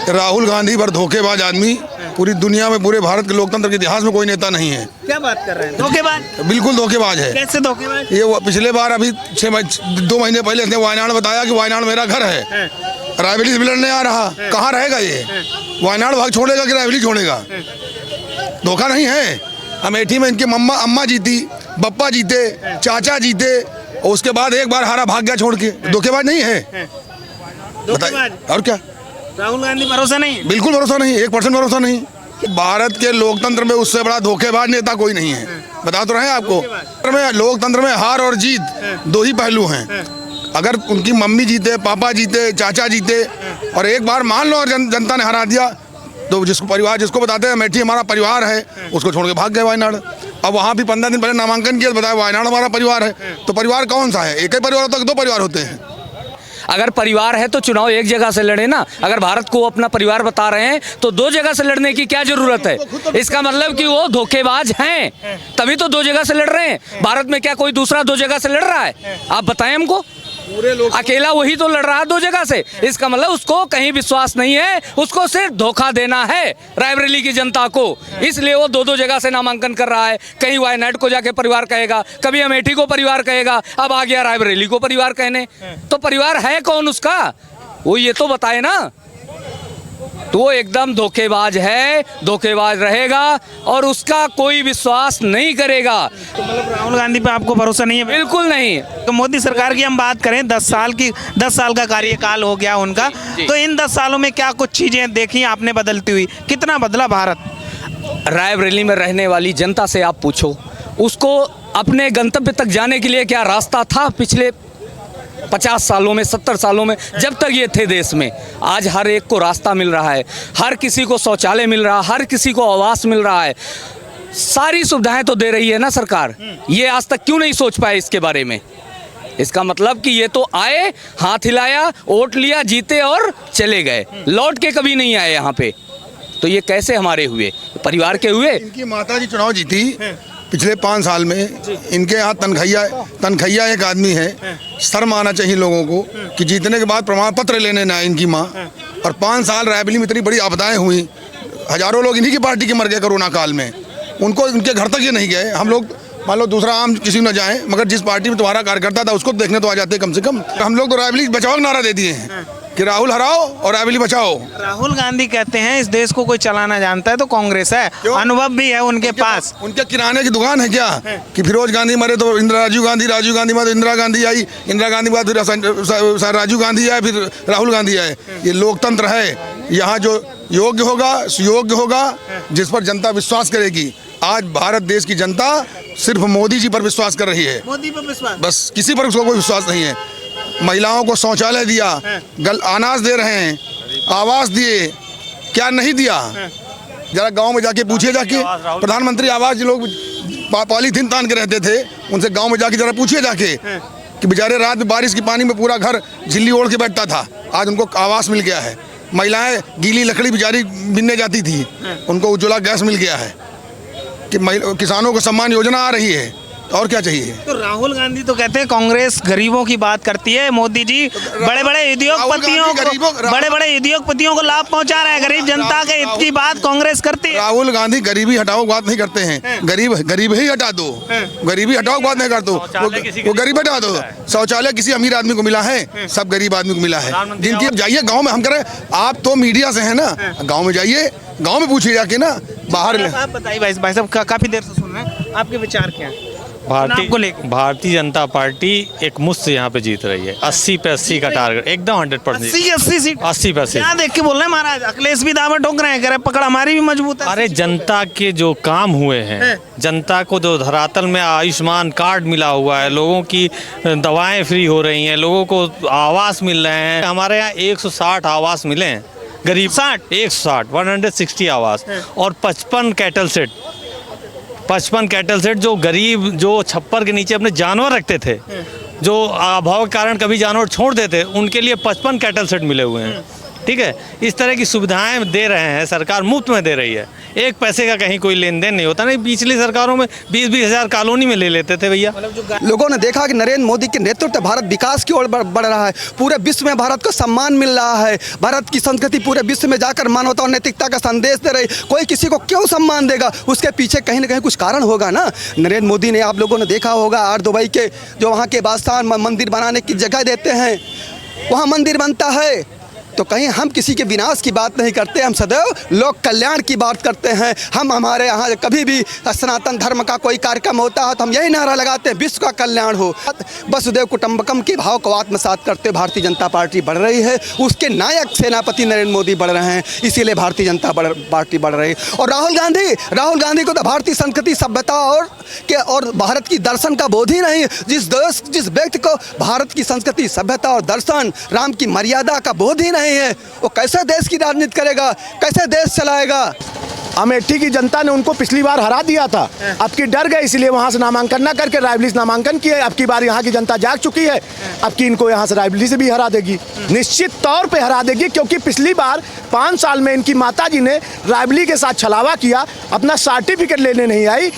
राहुल गांधी पर धोखेबाज आदमी पूरी दुनिया में, पूरे भारत के लोकतंत्र के इतिहास में कोई नेता नहीं है। क्या बात कर रहे हैं, धोखेबाज? बिल्कुल धोखेबाज है। कैसे धोखेबाज? ये पिछले बार अभी 2 महीने पहले इसने वायनाड बताया कि वायनाड मेरा घर है, रायबरेली से लड़ने आ रहा। कहाँ रहेगा ये? वायनाड भाग छोड़ेगा कि रायबरेली छोड़ेगा? धोखा नहीं है। अमेठी में इनके अम्मा जीती, बप्पा जीते, चाचा जीते, और उसके बाद एक बार हारा भाग गया छोड़ के। धोखेबाज नहीं है, बताइए। और क्या? राहुल गांधी भरोसा नहीं? बिल्कुल भरोसा नहीं, 1% भरोसा नहीं। भारत के लोकतंत्र में उससे बड़ा धोखेबाज नेता कोई नहीं है। बता तो रहे हैं आपको, लोकतंत्र में हार और जीत 2 ही पहलू हैं। अगर उनकी मम्मी जीते, पापा जीते, चाचा जीते, और एक बार मान लो और जनता ने हरा दिया, तो जिसको बताते हैं अमेठी हमारा परिवार है, उसको छोड़ के भाग गए वायनाड। अब वहाँ भी 15 दिन पहले नामांकन किया, बताया वायनाड हमारा परिवार है। तो परिवार कौन सा है? एक ही परिवार होता है, 2 परिवार होते हैं? अगर परिवार है तो चुनाव एक जगह से लड़े ना। अगर भारत को अपना परिवार बता रहे हैं तो 2 जगह से लड़ने की क्या जरूरत है? इसका मतलब कि वो धोखेबाज हैं, तभी तो 2 जगह से लड़ रहे हैं। भारत में क्या कोई दूसरा 2 जगह से लड़ रहा है? आप बताएं हमको। अकेला वही तो लड़ रहा है 2 जगह से। इसका मतलब उसको कहीं विश्वास नहीं है, उसको सिर्फ धोखा देना है रायबरेली की जनता को। इसलिए वो 2 जगह से नामांकन कर रहा है। कहीं वायनाड को जाके परिवार कहेगा, कभी अमेठी को परिवार कहेगा, अब आ गया रायबरेली को परिवार कहने। तो परिवार है कौन उसका? वो ये तो बताए ना। तो वो एकदम धोखेबाज है, धोखेबाज रहेगा और उसका कोई विश्वास नहीं करेगा। तो मतलब राहुल गांधी पे आपको भरोसा नहीं है? बिल्कुल नहीं। तो मोदी सरकार की हम बात करें, 10 साल का कार्यकाल हो गया उनका। तो इन 10 सालों में क्या कुछ चीजें देखी आपने बदलती हुई? कितना बदला भारत? रायबरेली में रहने वाली जनता से आप पूछो, उसको अपने गंतव्य तक जाने के लिए क्या रास्ता था पिछले 50 सालों में, 70 सालों में, जब तक ये थे देश में? आज हर एक को रास्ता मिल रहा है, हर किसी को शौचालय मिल रहा है, हर किसी को आवास मिल रहा है, सारी सुविधाएं तो दे रही है ना सरकार। ये आज तक क्यों नहीं सोच पाए इसके बारे में? इसका मतलब कि ये तो आए, हाथ हिलाया, वोट लिया, जीते और चले गए, लौट के कभी नहीं आए यहाँ पे। तो ये कैसे हमारे हुए? परिवार के हुए। इनकी माता जी चुनाव जीती पिछले 5 साल में। इनके यहाँ तनखैया एक आदमी है। शर्म आना चाहिए लोगों को कि जीतने के बाद प्रमाण पत्र लेने ना इनकी माँ। और 5 साल रायबरेली में इतनी बड़ी आपदाएं हुई, हजारों लोग इन्हीं की पार्टी के मर गए कोरोना काल में। उनको उनके घर तक ये नहीं गए। हम लोग मान लो दूसरा आम किसी न जाए, मगर जिस पार्टी में तुम्हारा कार्यकर्ता था उसको देखने तो आ जाते कम से कम। हम लोग तो रायबरेली बचाओ का नारा दे दिए हैं कि राहुल हराओ और रायबरेली बचाओ। राहुल गांधी कहते हैं इस देश को कोई चलाना जानता है तो कांग्रेस है। अनुभव भी है उनके पास। उनके किराने की दुकान है क्या? कि फिरोज गांधी मरे तो राजीव गांधी मरे तो इंदिरा गांधी आई, इंदिरा गांधी बाद फिर राजीव गांधी आए, फिर राहुल गांधी आए। ये लोकतंत्र है। यहाँ जो योग्य होगा, सुयोग्य होगा, जिस पर जनता विश्वास करेगी। आज भारत देश की जनता सिर्फ मोदी जी पर विश्वास कर रही है। मोदी पर विश्वास, बस, किसी पर उसको कोई विश्वास नहीं है। महिलाओं को शौचालय दिया, अनाज दे रहे हैं, आवास दिए, क्या नहीं दिया? जरा गांव में जाके पूछिए, जाके प्रधानमंत्री आवास लोग पॉलीथीन तान के रहते थे, उनसे गांव में जाके जरा पूछिए जाके कि बेचारे रात में बारिश के पानी में पूरा घर झिल्ली ओढ़ के बैठता था, आज उनको आवास मिल गया है। महिलाएं गीली लकड़ी बेचारी बीनने जाती थी, उनको उज्ज्वला गैस मिल गया है। कि किसानों को सम्मान योजना आ रही है, और क्या चाहिए? तो राहुल गांधी तो कहते हैं कांग्रेस गरीबों की बात करती है, मोदी जी बड़े बड़े उद्योगपतियों को लाभ पहुंचा रहे हैं, गरीब जनता के हित की बात कांग्रेस करती है। राहुल गांधी गरीबी हटाओ बात नहीं करते हैं। गरीब ही हटा दो, गरीबी हटाओ बात नहीं कर दो, वो गरीब हटा दो। शौचालय किसी अमीर आदमी को मिला है? सब गरीब आदमी को मिला है। जिनकी जाइए गाँव में, हम करें, आप तो मीडिया से है ना, गाँव में जाइए, गाँव में पूछिए जाके ना। बाहर आप बताइए भाई साहब, काफी देर से सुन रहे हैं, आपके विचार क्या है? भारतीय जनता पार्टी एक मुश्त यहाँ पे जीत रही है। 80 पे 80 का टारगेट, एकदम 100% 80 सीट, 80%। क्या देख के बोल रहे हैं महाराज? अखिलेश भी दावा ठोक रहे हैं, कह रहे पकड़ हमारी भी मजबूत है। अरे जनता के जो काम हुए हैं, जनता को जो धरातल में आयुष्मान कार्ड मिला हुआ है, लोगों की दवाएं फ्री हो रही हैं, लोगों को आवास मिल रहे हैं। हमारे यहाँ 160 आवास मिले हैं गरीब, 160 आवास, और 55 कैटल सेट जो गरीब, जो छप्पर के नीचे अपने जानवर रखते थे, जो अभाव के कारण कभी जानवर छोड़ देते, उनके लिए 55 कैटल सेट मिले हुए हैं। ठीक है, इस तरह की सुविधाएं दे रहे हैं, सरकार मुफ्त में दे रही है, एक पैसे का कहीं कोई लेन देन नहीं होता। नहीं, पिछली सरकारों में 20-20 हज़ार कॉलोनी में ले लेते थे भैया। लोगों ने देखा कि नरेंद्र मोदी के नेतृत्व भारत विकास की ओर बढ़ रहा है, पूरे विश्व में भारत को सम्मान मिल रहा है, भारत की संस्कृति पूरे विश्व में जाकर मानवता और नैतिकता का संदेश दे रही। कोई किसी को क्यों सम्मान देगा, उसके पीछे कहीं ना कहीं कुछ कारण होगा ना। नरेंद्र मोदी ने, आप लोगों ने देखा होगा, दुबई के जो वहाँ के बादशाह मंदिर बनाने की जगह देते हैं, वहाँ मंदिर बनता है, तो कहीं हम किसी के विनाश की बात नहीं करते, हम सदैव लोक कल्याण की बात करते हैं। हम हमारे यहाँ कभी भी सनातन धर्म का कोई कार्यक्रम होता है तो हम यही नारा लगाते हैं, विश्व का कल्याण हो, वसुधैव कुटुंबकम के भाव को आत्मसात करते भारतीय जनता पार्टी बढ़ रही है। उसके नायक सेनापति नरेंद्र मोदी बढ़ रहे हैं, इसीलिए भारतीय जनता पार्टी बढ़ रही है। और राहुल गांधी को तो भारतीय संस्कृति, सभ्यता और भारत की दर्शन का बोध ही नहीं। जिस व्यक्ति को भारत की संस्कृति, सभ्यता और दर्शन, राम की मर्यादा का बोध ही नहीं है, वो कैसे देश की राजनीति करेगा, कैसे देश चलाएगा। अमेठी की जनता ने उनको पिछली बार हरा दिया था, अब की डर गए, इसलिए वहां से नामांकन ना करके रायबरेली से नामांकन किए। अब की बार यहाँ की जनता जाग चुकी है, अब की इनको यहाँ से रायबरेली से भी हरा देगी, निश्चित तौर पे हरा देगी। क्योंकि पिछली बार 5 साल में इनकी माता जी ने रायबरेली के साथ छलावा किया, अपना सर्टिफिकेट लेने नहीं आई,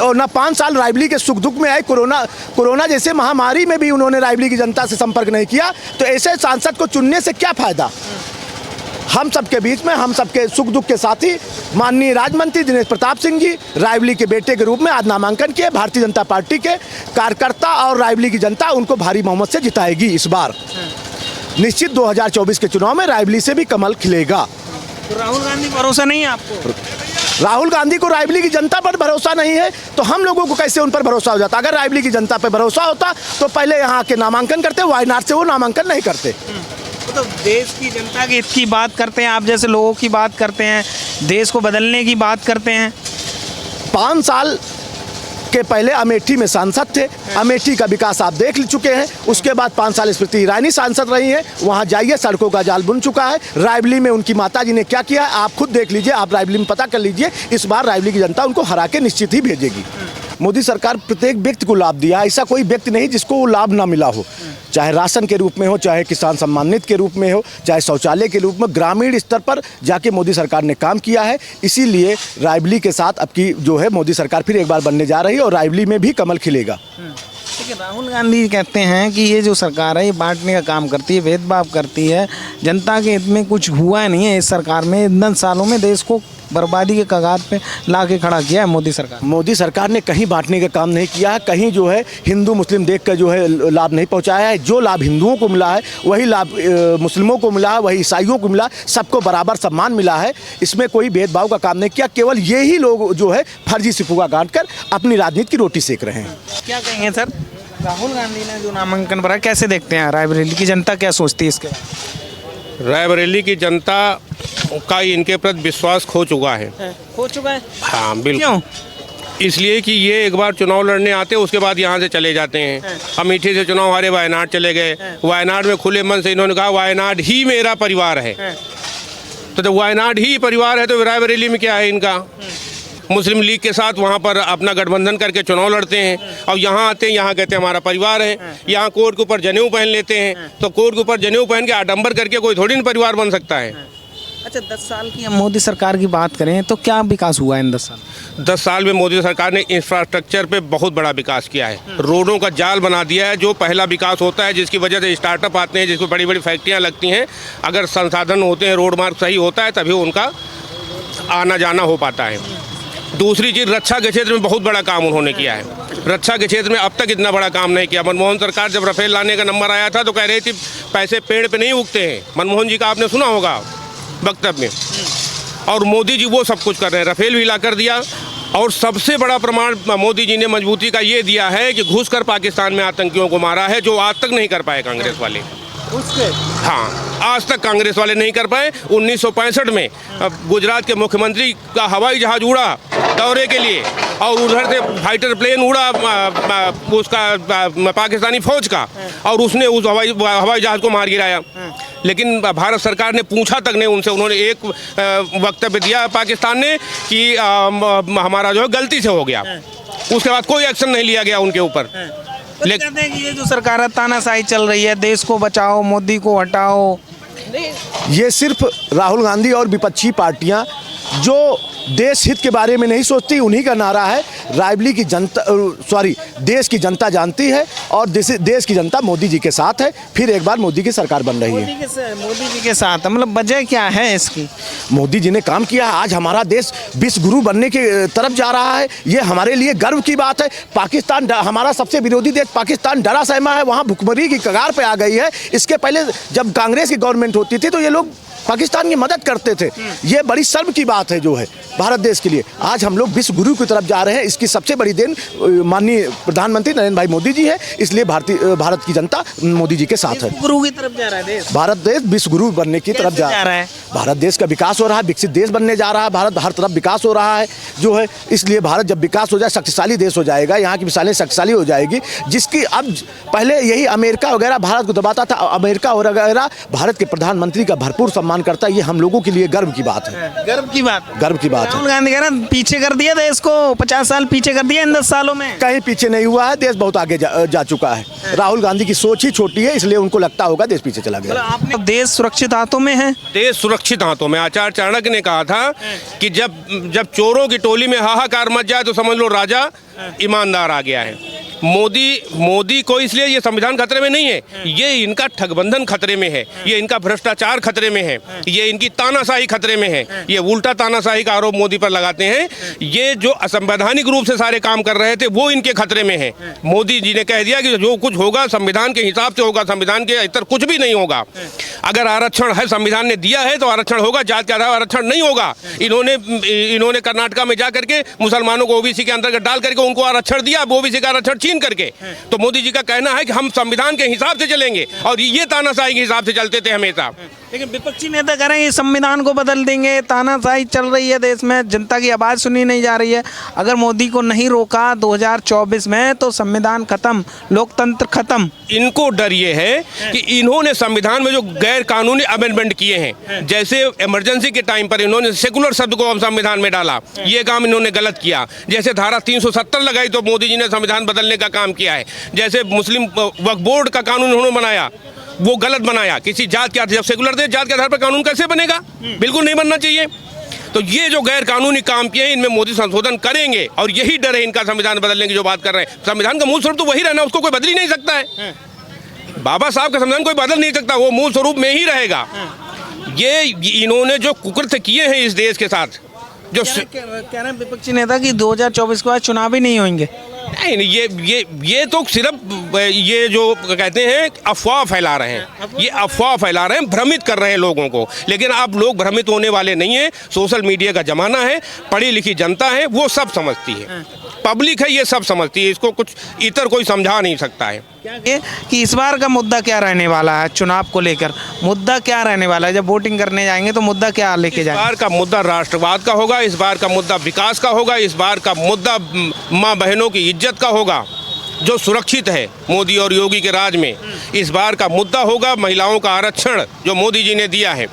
और ना 5 साल रायबरेली के सुख दुख में आई। कोरोना जैसे महामारी में भी उन्होंने रायबरेली की जनता से संपर्क नहीं किया, तो ऐसे सांसद को चुनने से क्या फायदा। हम सबके बीच में, हम सबके सुख दुख के साथी माननीय राज्य मंत्री दिनेश प्रताप सिंह जी रायबरेली के बेटे के रूप में आज नामांकन किए। भारतीय जनता पार्टी के कार्यकर्ता और रायबरेली की जनता उनको भारी बहुमत से जिताएगी। इस बार निश्चित 2024 के चुनाव में रायबरेली से भी कमल खिलेगा। तो राहुल गांधी भरोसा नहीं है आपको? राहुल गांधी को रायबरेली की जनता पर भरोसा नहीं है तो हम लोगों को कैसे उन पर भरोसा हो जाता। अगर रायबरेली की जनता पर भरोसा होता तो पहले यहाँ के नामांकन करते, वायनाड से वो नामांकन नहीं करते। तो देश की जनता की हित की बात करते हैं, आप जैसे लोगों की बात करते हैं, देश को बदलने की बात करते हैं। 5 साल के पहले अमेठी में सांसद थे, अमेठी का विकास आप देख चुके हैं। उसके बाद 5 साल स्मृति ईरानी सांसद रही हैं, वहाँ जाइए, सड़कों का जाल बुन चुका है। रायबरेली में उनकी माता जी ने क्या किया है आप खुद देख लीजिए, आप रायबरेली में पता कर लीजिए। इस बार रायबरेली की जनता उनको हरा के निश्चित ही भेजेगी। मोदी सरकार प्रत्येक व्यक्ति को लाभ दिया, ऐसा कोई व्यक्ति नहीं जिसको वो लाभ ना मिला हो, चाहे राशन के रूप में हो, चाहे किसान सम्मानित के रूप में हो, चाहे शौचालय के रूप में। ग्रामीण स्तर पर जाके मोदी सरकार ने काम किया है, इसीलिए रायबरेली के साथ अब की जो है मोदी सरकार फिर एक बार बनने जा रही है और रायबरेली में भी कमल खिलेगा। देखिए, राहुल गांधी कहते हैं कि ये जो सरकार है ये बांटने का काम करती है, भेदभाव करती है, जनता के हित में कुछ हुआ नहीं है इस सरकार में। इन सालों में देश को बर्बादी के कगार पे ला के खड़ा किया है मोदी सरकार। मोदी सरकार ने कहीं बांटने का काम नहीं किया है, कहीं जो है हिंदू मुस्लिम देख कर जो है लाभ नहीं पहुंचाया है। जो लाभ हिंदुओं को मिला है वही लाभ मुस्लिमों को मिला है, वही ईसाइयों को मिला, सबको बराबर सम्मान मिला है। इसमें कोई भेदभाव का काम नहीं किया। केवल यही लोग जो है फर्जी सिपुआ गांठ कर अपनी राजनीति की रोटी सेक रहे हैं। क्या कहेंगे सर, राहुल गांधी ने जो नामांकन भरा कैसे देखते हैं? रायबरेली की जनता क्या सोचती है इसके? रायबरेली की जनता का इनके प्रति विश्वास खो चुका है। हो चुका है? हाँ बिल्कुल। क्यों? इसलिए कि ये एक बार चुनाव लड़ने आते उसके बाद यहाँ से चले जाते हैं। अमेठी से चुनाव हारे, वायनाड चले गए। वायनाड में खुले मन से इन्होंने कहा वायनाड ही मेरा परिवार है। तो जब वायनाड ही परिवार है तो रायबरेली में क्या है इनका? मुस्लिम लीग के साथ वहाँ पर अपना गठबंधन करके चुनाव लड़ते हैं और यहाँ आते हैं, यहाँ कहते हैं हमारा परिवार है। यहाँ कोर्ट के ऊपर जनेऊ पहन लेते हैं, तो कोर्ट के ऊपर जनेऊ पहन के आडंबर करके कोई थोड़ी ना परिवार बन सकता है। अच्छा, 10 साल की हम मोदी सरकार की बात करें तो क्या विकास हुआ इन 10 साल? 10 साल में मोदी सरकार ने इंफ्रास्ट्रक्चर पे बहुत बड़ा विकास किया है। रोडों का जाल बना दिया है, जो पहला विकास होता है जिसकी वजह से स्टार्टअप आते हैं, जिसको बड़ी बड़ी फैक्ट्रियाँ लगती हैं। अगर संसाधन होते हैं, रोड मार्ग सही होता है, तभी उनका आना जाना हो पाता है। दूसरी चीज़, रक्षा के क्षेत्र में बहुत बड़ा काम उन्होंने किया है। रक्षा के क्षेत्र में अब तक इतना बड़ा काम नहीं किया। मनमोहन सरकार जब राफेल लाने का नंबर आया था तो कह रही थी पैसे पेड़ पे नहीं उगते हैं। मनमोहन जी का आपने सुना होगा वक्तव्य में, और मोदी जी वो सब कुछ कर रहे हैं। राफेल भी ला कर दिया, और सबसे बड़ा प्रमाण मोदी जी ने मजबूती का ये दिया है कि घुसकर पाकिस्तान में आतंकियों को मारा है, जो आज तक नहीं कर पाए कांग्रेस वाले। हाँ, आज तक कांग्रेस वाले नहीं कर पाए। 1965 में गुजरात के मुख्यमंत्री का हवाई जहाज उड़ा दौरे के लिए, और उधर से फाइटर प्लेन उड़ा उसका पाकिस्तानी फौज का, और उसने उस हवाई जहाज को मार गिराया। लेकिन भारत सरकार ने पूछा तक नहीं उनसे। उन्होंने एक वक्तव्य दिया पाकिस्तान ने कि हमारा जो है गलती से हो गया। उसके बाद कोई एक्शन नहीं लिया गया उनके ऊपर। कहते हैं कि ये जो सरकार है तानाशाही चल रही है, देश को बचाओ, मोदी को हटाओ, ये सिर्फ राहुल गांधी और विपक्षी पार्टियां जो देश हित के बारे में नहीं सोचती, उन्हीं का नारा है। रायबरेली की जनता, देश की जनता जानती है और देश की जनता मोदी जी के साथ है। फिर एक बार मोदी की सरकार बन रही है। मोदी जी के साथ, मतलब वजह क्या है इसकी? मोदी जी ने काम किया है। आज हमारा देश विश्व गुरु बनने की तरफ जा रहा है। ये हमारे लिए गर्व की बात है। पाकिस्तान, हमारा सबसे विरोधी देश पाकिस्तान डरा सहमा है, वहाँ भुखमरी की कगार पे आ गई है। इसके पहले जब कांग्रेस की गवर्नमेंट होती थी तो ये लोग पाकिस्तान की मदद करते थे। ये बड़ी शर्म की बात है जो है भारत देश के लिए। आज हम लोग विश्व गुरु की तरफ जा रहे हैं। इसकी सबसे बड़ी देन माननीय प्रधानमंत्री नरेंद्र भाई मोदी जी है। इसलिए भारत की जनता मोदी जी के साथ है। गुरु की तरफ जा रहा है देश। भारत देश विश्व गुरु बनने की तरफ जा रहा है। भारत देश का विकास हो रहा है, विकसित देश बनने जा रहा है। भारत हर तरफ विकास हो रहा है जो है। इसलिए भारत जब विकास हो जाए, शक्तिशाली देश हो जाएगा। यहाँ की मिसालें शक्तिशाली हो जाएगी, जिसकी अब पहले यही अमेरिका वगैरह भारत को दबाता था। अमेरिका वगैरह भारत के प्रधानमंत्री का भरपूर सम्मान करता है। ये हम लोगों के लिए गर्व की बात है। गर्व की बात, गर्व की बात है। राहुल गांधी कह रहे हैं पीछे कर दिया देश को, 50 साल पीछे कर दिया इन 10 सालों में। कहीं पीछे नहीं हुआ है, देश बहुत आगे जा चुका है। राहुल गांधी की सोच ही छोटी है, इसलिए उनको लगता होगा देश पीछे चला गया। आपने देश सुरक्षित हाथों में है। देश सुरक्षित हाथों में। आचार्य चाणक्य ने कहा था कि जब चोरों की टोली में हाहाकार मच जाए तो समझ लो राजा ईमानदार आ गया है। मोदी को इसलिए ये संविधान खतरे में नहीं है, ये इनका ठगबंधन खतरे में है, ये इनका भ्रष्टाचार खतरे में है, ये इनकी तानाशाही खतरे में है। ये उल्टा तानाशाही का आरोप मोदी पर लगाते हैं। ये जो असंवैधानिक रूप से सारे काम कर रहे थे वो इनके खतरे में है। मोदी जी ने कह दिया कि जो कुछ होगा संविधान के हिसाब से होगा, संविधान के इतर कुछ भी नहीं होगा। अगर आरक्षण है, संविधान ने दिया है तो आरक्षण होगा, जात के आधार आरक्षण नहीं होगा। इन्होंने कर्नाटका में जा करके मुसलमानों को ओबीसी के अंतर्गत डाल करके उनको आरक्षण दिया, ओबीसी का आरक्षण छीन करके। तो मोदी जी का कहना है कि हम संविधान के हिसाब से चलेंगे, और ये तानाशाही के हिसाब से चलते थे हमेशा। लेकिन विपक्षी नेता कह रहे हैं संविधान को बदल देंगे, तानाशाही चल रही है देश में, जनता की आवाज़ सुनी नहीं जा रही है। अगर मोदी को नहीं रोका 2024 में तो संविधान खत्म, लोकतंत्र खत्म। इनको डर ये है कि इन्होंने संविधान में जो गैर कानूनी अमेंडमेंट किए हैं, जैसे इमरजेंसी के टाइम पर इन्होंने सेकुलर शब्द को संविधान में डाला, ये काम इन्होंने गलत किया। जैसे धारा 370 लगाई तो मोदी जी ने संविधान बदलने का काम किया है। जैसे मुस्लिम वक्फ बोर्ड का कानून उन्होंने बनाया, वो गलत बनाया। किसी जात के, जब सेकुलर देश, जात के आधार पर कानून कैसे बनेगा? बिल्कुल नहीं बनना चाहिए। तो ये जो गैर कानूनी काम किए हैं, इनमें मोदी संशोधन करेंगे, और यही डर है इनका संविधान बदलने की जो बात कर रहे हैं। संविधान का मूल स्वरूप तो वही रहना, उसको कोई बदल ही नहीं सकता है। बाबा साहब का संविधान कोई बदल नहीं सकता, वो मूल स्वरूप में ही रहेगा। ये इन्होंने जो कुकृत्य किए हैं इस देश के साथ, जो कह रहे हैं विपक्षी नेता कि 2024 के बाद चुनाव ही नहीं होंगे। नहीं, ये तो सिर्फ ये जो कहते हैं अफवाह फैला रहे हैं, ये अफवाह फैला रहे हैं, भ्रमित कर रहे हैं लोगों को। लेकिन अब लोग भ्रमित होने वाले नहीं हैं। सोशल मीडिया का जमाना है, पढ़ी लिखी जनता है, वो सब समझती है। पब्लिक है, ये सब समझती है। इसको कुछ इतर कोई समझा नहीं सकता है। कि इस बार का मुद्दा क्या रहने वाला है? चुनाव को लेकर मुद्दा क्या रहने वाला है? जब वोटिंग करने जाएंगे तो मुद्दा क्या लेके जाएंगे? इस बार का मुद्दा राष्ट्रवाद का होगा, इस बार का मुद्दा विकास का होगा, इस बार का मुद्दा माँ बहनों की इज्जत का होगा जो सुरक्षित है मोदी और योगी के राज में। इस बार का मुद्दा होगा महिलाओं का आरक्षण जो मोदी जी ने दिया है।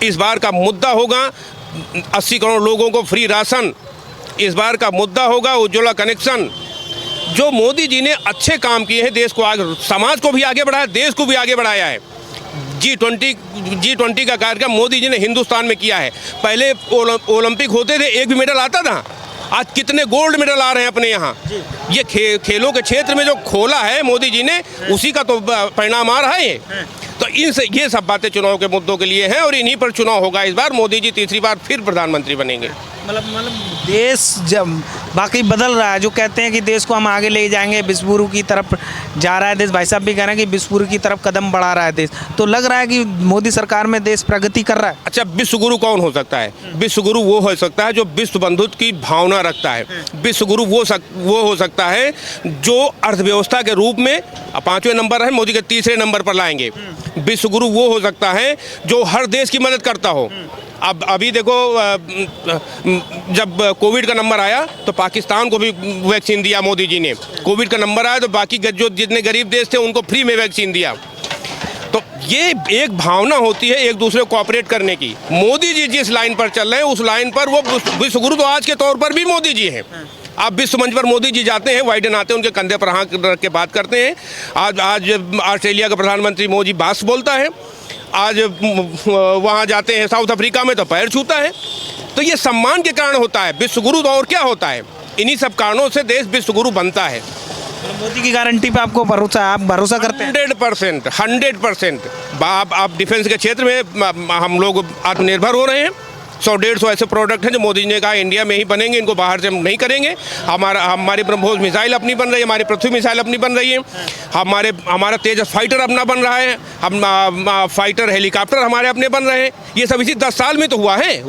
इस बार का मुद्दा होगा 80 करोड़ लोगों को फ्री राशन। इस बार का मुद्दा होगा उज्ज्वला कनेक्शन। जो मोदी जी ने अच्छे काम किए हैं, देश को आगे, समाज को भी आगे बढ़ाया, देश को भी आगे बढ़ाया है। G20 का कार्यक्रम मोदी जी ने हिंदुस्तान में किया है। पहले ओलंपिक होते थे, एक भी मेडल आता था, आज कितने गोल्ड मेडल आ रहे हैं अपने यहाँ। ये खेलों के क्षेत्र में जो खोला है मोदी जी ने, उसी का तो परिणाम आ रहा है ये। तो ये सब बातें चुनाव के मुद्दों के लिए हैं, और इन्हीं पर चुनाव होगा इस बार। मोदी जी तीसरी बार फिर प्रधानमंत्री बनेंगे। मतलब देश जब बाकी बदल रहा है, जो कहते हैं कि देश को हम आगे ले जाएंगे, विश्व गुरु की तरफ जा रहा है देश। भाई साहब भी कह रहे हैं कि विश्व गुरु की तरफ कदम बढ़ा रहा है देश। तो लग रहा है कि मोदी सरकार में देश प्रगति कर रहा है। अच्छा, विश्व गुरु कौन हो सकता है? विश्व गुरु वो हो सकता है जो विश्व बंधुत्व की भावना रखता है। विश्व गुरु वो हो सकता है जो अर्थव्यवस्था के रूप में 5वें नंबर है, मोदी के तीसरे नंबर पर लाएंगे। विश्व गुरु वो हो सकता है जो हर देश की मदद करता हो। अब अभी देखो, जब कोविड का नंबर आया तो पाकिस्तान को भी वैक्सीन दिया मोदी जी ने। कोविड का नंबर आया तो बाकी जो जितने गरीब देश थे उनको फ्री में वैक्सीन दिया। तो ये एक भावना होती है एक दूसरे को कोऑपरेट करने की। मोदी जी जिस लाइन पर चल रहे हैं, उस लाइन पर वो विश्व गुरु तो आज के तौर पर भी मोदी जी हैं। आप विश्व मंच पर मोदी जी जाते हैं, बाइडेन आते हैं, उनके कंधे पर हाथ रख के बात करते हैं। आज ऑस्ट्रेलिया का प्रधानमंत्री मोदी बात बोलता है। आज वहाँ जाते हैं साउथ अफ्रीका में तो पैर छूता है। तो ये सम्मान के कारण होता है विश्वगुरु। तो और क्या होता है, इन्हीं सब कारणों से देश विश्वगुरु बनता है। मोदी की गारंटी पे आपको भरोसा, आप भरोसा करते हैं? 100%। आप डिफेंस के क्षेत्र में हम लोग आत्मनिर्भर हो रहे हैं। 100-150 ऐसे प्रोडक्ट हैं जो मोदी जी ने कहा इंडिया में ही बनेंगे, इनको बाहर से हम नहीं करेंगे। हमारी ब्रह्मोस मिसाइल अपनी बन रही है, हमारी पृथ्वी मिसाइल अपनी बन रही है, हमारा तेजस फाइटर अपना बन रहा है, हम फाइटर हेलीकॉप्टर हमारे अपने बन रहे हैं। ये सब इसी 10 साल में तो हुआ है।